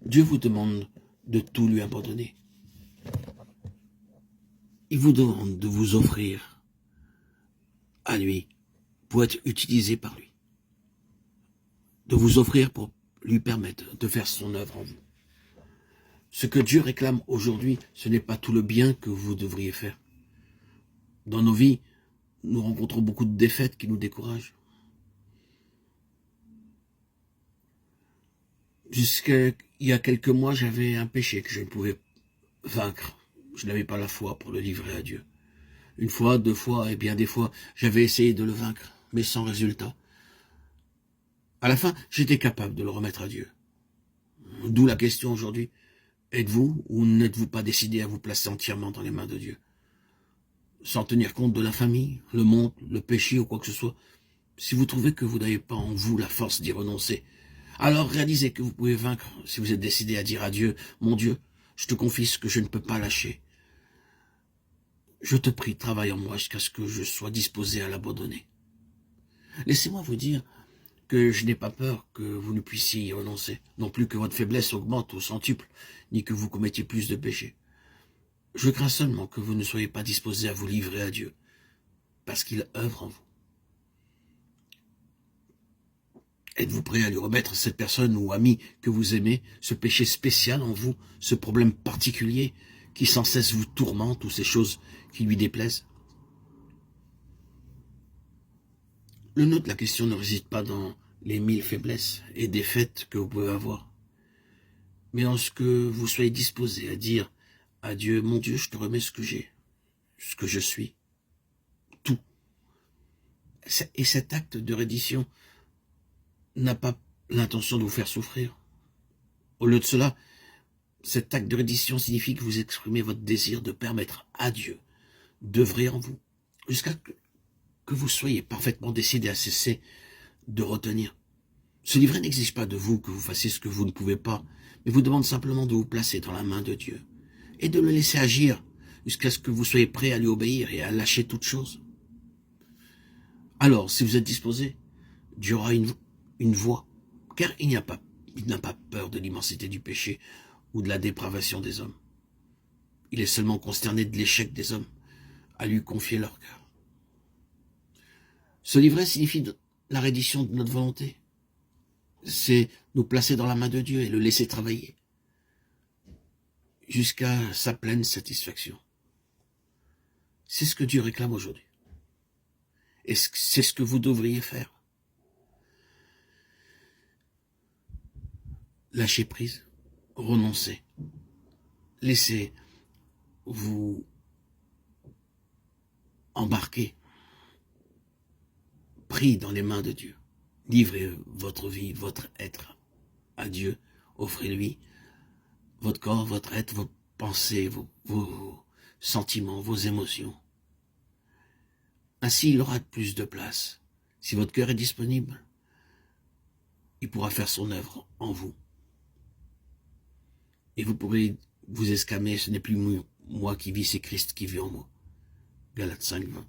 Dieu vous demande de tout lui abandonner. Il vous demande de vous offrir à lui pour être utilisé par lui. De vous offrir pour lui permettre de faire son œuvre en vous. Ce que Dieu réclame aujourd'hui, ce n'est pas tout le bien que vous devriez faire. Dans nos vies, nous rencontrons beaucoup de défaites qui nous découragent. Jusqu'il y a quelques mois, j'avais un péché que je ne pouvais vaincre. Je n'avais pas la foi pour le livrer à Dieu. Une fois, deux fois, et bien des fois, j'avais essayé de le vaincre, mais sans résultat. À la fin, j'étais capable de le remettre à Dieu. D'où la question aujourd'hui. Êtes-vous ou n'êtes-vous pas décidé à vous placer entièrement dans les mains de Dieu? Sans tenir compte de la famille, le monde, le péché ou quoi que ce soit. Si vous trouvez que vous n'avez pas en vous la force d'y renoncer, alors réalisez que vous pouvez vaincre si vous êtes décidé à dire à Dieu, mon Dieu, je te confie ce que je ne peux pas lâcher. Je te prie, travaille en moi jusqu'à ce que je sois disposé à l'abandonner. Laissez-moi vous dire que je n'ai pas peur que vous ne puissiez y renoncer, non plus que votre faiblesse augmente au centuple, ni que vous commettiez plus de péchés. Je crains seulement que vous ne soyez pas disposé à vous livrer à Dieu, parce qu'il œuvre en vous. Êtes-vous prêt à lui remettre cette personne ou ami que vous aimez, ce péché spécial en vous, ce problème particulier qui sans cesse vous tourmente ou ces choses qui lui déplaisent? Le nœud de la question ne réside pas dans les 1000 faiblesses et défaites que vous pouvez avoir, mais en ce que vous soyez disposé à dire à Dieu, mon Dieu, je te remets ce que j'ai, ce que je suis, tout. Et cet acte de reddition n'a pas l'intention de vous faire souffrir. Au lieu de cela, cet acte de reddition signifie que vous exprimez votre désir de permettre à Dieu d'œuvrer en vous, jusqu'à que vous soyez parfaitement décidé à cesser de retenir. Ce livret n'exige pas de vous que vous fassiez ce que vous ne pouvez pas, mais vous demande simplement de vous placer dans la main de Dieu et de le laisser agir jusqu'à ce que vous soyez prêt à lui obéir et à lâcher toute chose. Alors, si vous êtes disposé, Dieu aura une voie, car il n'a pas peur de l'immensité du péché ou de la dépravation des hommes. Il est seulement consterné de l'échec des hommes à lui confier leur cœur. Ce livret signifie la reddition de notre volonté. C'est nous placer dans la main de Dieu et le laisser travailler jusqu'à sa pleine satisfaction. C'est ce que Dieu réclame aujourd'hui. Et c'est ce que vous devriez faire. Lâchez prise, renoncez, laissez-vous embarquer, pris dans les mains de Dieu. Livrez votre vie, votre être à Dieu, offrez-lui votre corps, votre être, vos pensées, vos sentiments, vos émotions. Ainsi, il aura plus de place. Si votre cœur est disponible, il pourra faire son œuvre en vous. Et vous pourrez vous exclamer, ce n'est plus moi qui vis, c'est Christ qui vit en moi. Galates 5, 20.